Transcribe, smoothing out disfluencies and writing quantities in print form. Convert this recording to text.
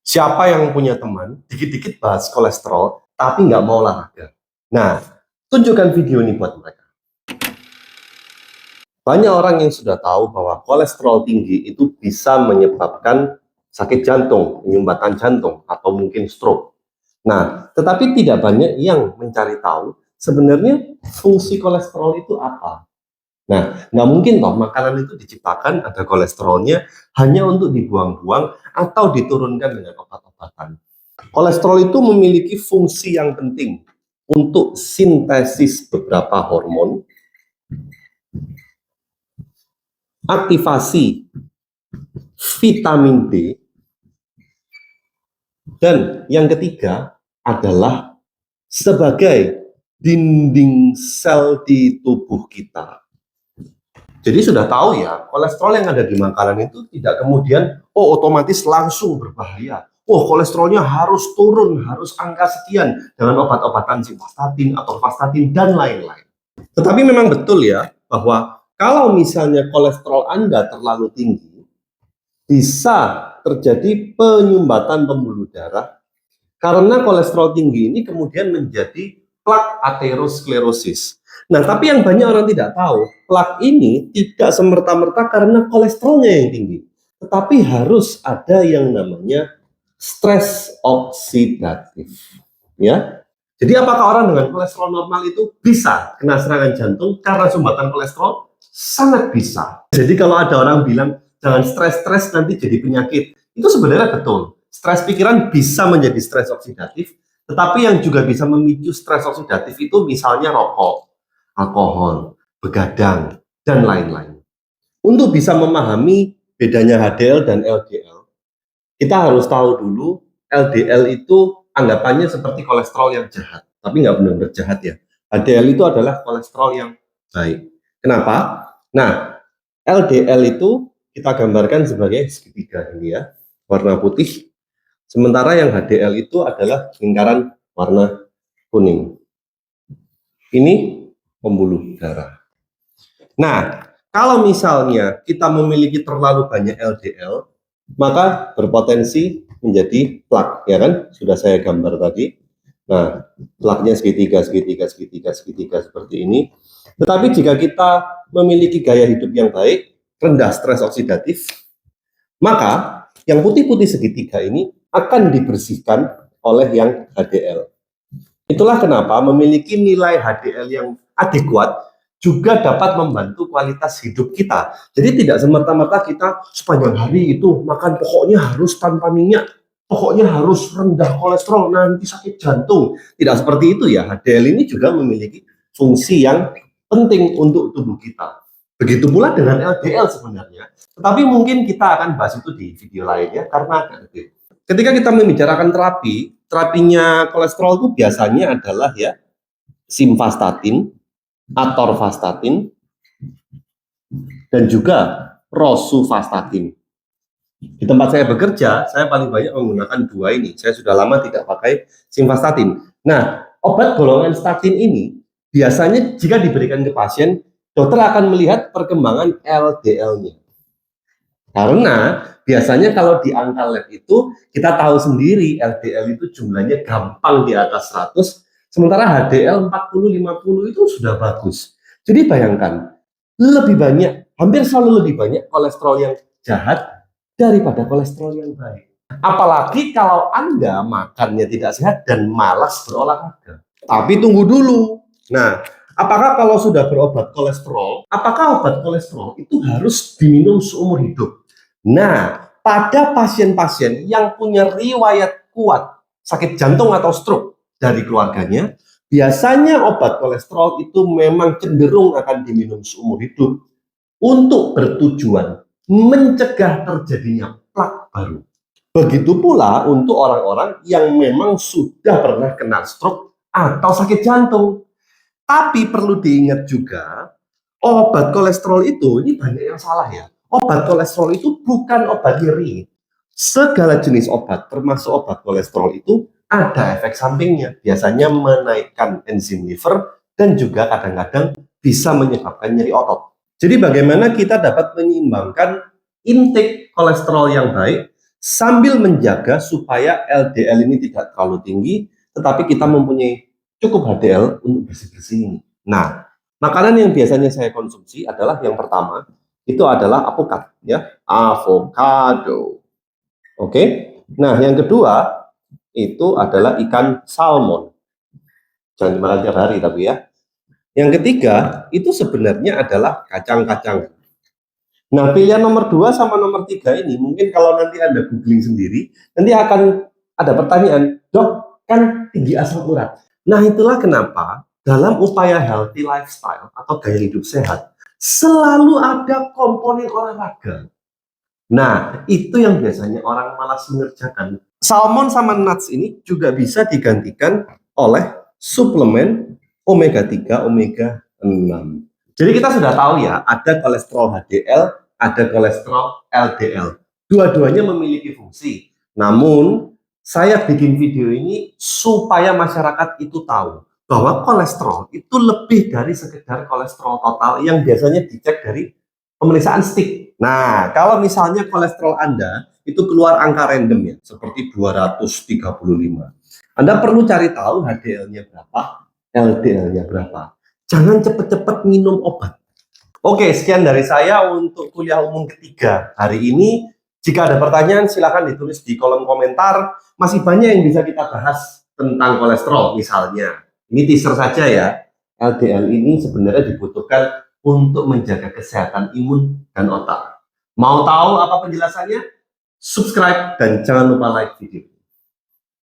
Siapa yang punya teman, dikit-dikit bahas kolesterol, tapi nggak mau olahraga? Nah, tunjukkan video ini buat mereka. Banyak orang yang sudah tahu bahwa kolesterol tinggi itu bisa menyebabkan sakit jantung, penyumbatan jantung, atau mungkin stroke. Nah, tetapi tidak banyak yang mencari tahu sebenarnya fungsi kolesterol itu apa. Nah, nggak mungkin toh makanan itu diciptakan ada kolesterolnya hanya untuk dibuang-buang atau diturunkan dengan obat-obatan. Kolesterol itu memiliki fungsi yang penting untuk sintesis beberapa hormon, aktivasi vitamin D, dan yang ketiga adalah sebagai dinding sel di tubuh kita. Jadi sudah tahu ya, kolesterol yang ada di makanan itu tidak kemudian, otomatis langsung berbahaya. Kolesterolnya harus turun, harus angka sekian dengan obat-obatan simvastatin atau vastatin dan lain-lain. Tetapi memang betul ya, bahwa kalau misalnya kolesterol Anda terlalu tinggi, bisa terjadi penyumbatan pembuluh darah, karena kolesterol tinggi ini kemudian menjadi plak aterosklerosis. Nah, tapi yang banyak orang tidak tahu, plak ini tidak semerta-merta karena kolesterolnya yang tinggi, tetapi harus ada yang namanya stres oksidatif. Ya, jadi apakah orang dengan kolesterol normal itu bisa kena serangan jantung karena sumbatan kolesterol? Sangat bisa. Jadi kalau ada orang bilang jangan stres-stres nanti jadi penyakit, itu sebenarnya betul. Stres pikiran bisa menjadi stres oksidatif, tetapi yang juga bisa memicu stres oksidatif itu misalnya rokok, alkohol, begadang, dan lain-lain. Untuk bisa memahami bedanya HDL dan LDL, kita harus tahu dulu LDL itu anggapannya seperti kolesterol yang jahat, tapi nggak benar-benar jahat ya. HDL itu adalah kolesterol yang baik. Kenapa? Nah, LDL itu kita gambarkan sebagai segitiga ini ya, warna putih. Sementara yang HDL itu adalah lingkaran warna kuning. Ini pembuluh darah. Nah, kalau misalnya kita memiliki terlalu banyak LDL, maka berpotensi menjadi plak, ya kan? Sudah saya gambar tadi. Nah, plaknya segitiga, segitiga, segitiga, segitiga seperti ini. Tetapi jika kita memiliki gaya hidup yang baik, rendah stres oksidatif, maka yang putih-putih segitiga ini akan dibersihkan oleh yang HDL. Itulah kenapa memiliki nilai HDL yang adekuat juga dapat membantu kualitas hidup kita. Jadi tidak semerta-merta kita sepanjang hari itu makan pokoknya harus tanpa minyak, pokoknya harus rendah kolesterol, nanti sakit jantung. Tidak seperti itu ya. HDL ini juga memiliki fungsi yang penting untuk tubuh kita. Begitu pula dengan LDL sebenarnya. Tetapi mungkin kita akan bahas itu di video lainnya karena agak detail. Ketika kita membicarakan terapinya kolesterol itu biasanya adalah ya simvastatin, atorvastatin, dan juga rosuvastatin. Di tempat saya bekerja, saya paling banyak menggunakan dua ini. Saya sudah lama tidak pakai simvastatin. Nah, obat golongan statin ini biasanya jika diberikan ke pasien, dokter akan melihat perkembangan LDL-nya. Karena biasanya kalau di angka lab itu kita tahu sendiri LDL itu jumlahnya gampang di atas 100, sementara HDL 40-50 itu sudah bagus. Jadi bayangkan, lebih banyak, hampir selalu lebih banyak kolesterol yang jahat daripada kolesterol yang baik. Apalagi kalau Anda makannya tidak sehat dan malas berolahraga. Tapi tunggu dulu. Nah, apakah kalau sudah berobat kolesterol, apakah obat kolesterol itu harus diminum seumur hidup? Nah, pada pasien-pasien yang punya riwayat kuat sakit jantung atau stroke dari keluarganya, biasanya obat kolesterol itu memang cenderung akan diminum seumur hidup untuk bertujuan mencegah terjadinya plak baru. Begitu pula untuk orang-orang yang memang sudah pernah kena stroke atau sakit jantung. Tapi perlu diingat juga, obat kolesterol itu, ini banyak yang salah ya. Obat kolesterol itu bukan obat nyeri. Segala jenis obat, termasuk obat kolesterol itu ada efek sampingnya. Biasanya menaikkan enzim liver dan juga kadang-kadang bisa menyebabkan nyeri otot. Jadi bagaimana kita dapat menyeimbangkan intake kolesterol yang baik sambil menjaga supaya LDL ini tidak terlalu tinggi, tetapi kita mempunyai cukup HDL untuk bersih-bersih ini. Nah, makanan yang biasanya saya konsumsi adalah yang pertama, itu adalah apokat, ya, avocado. Oke. Nah, yang kedua itu adalah ikan salmon. Jangan dimakan tiap hari tapi ya. Yang ketiga itu sebenarnya adalah kacang-kacang. Nah, pilihan nomor 2 sama nomor 3 ini mungkin kalau nanti Anda googling sendiri, nanti akan ada pertanyaan, dok, kan tinggi asam urat. Nah, itulah kenapa dalam upaya healthy lifestyle atau gaya hidup sehat, selalu ada komponen olahraga. Nah, itu yang biasanya orang malas mengerjakan. Salmon sama nuts ini juga bisa digantikan oleh suplemen omega 3, omega 6. Jadi kita sudah tahu ya, ada kolesterol HDL, ada kolesterol LDL. Dua-duanya memiliki fungsi. Namun, saya bikin video ini supaya masyarakat itu tahu bahwa kolesterol itu lebih dari sekedar kolesterol total yang biasanya dicek dari pemeriksaan stick. Nah, kalau misalnya kolesterol Anda itu keluar angka random ya, seperti 235. Anda perlu cari tahu HDL-nya berapa, LDL-nya berapa. Jangan cepat-cepat minum obat. Oke, sekian dari saya untuk kuliah umum ketiga hari ini. Jika ada pertanyaan, silakan ditulis di kolom komentar. Masih banyak yang bisa kita bahas tentang kolesterol misalnya. Ini teaser saja ya. LDL ini sebenarnya dibutuhkan untuk menjaga kesehatan imun dan otak. Mau tahu apa penjelasannya? Subscribe dan jangan lupa like video.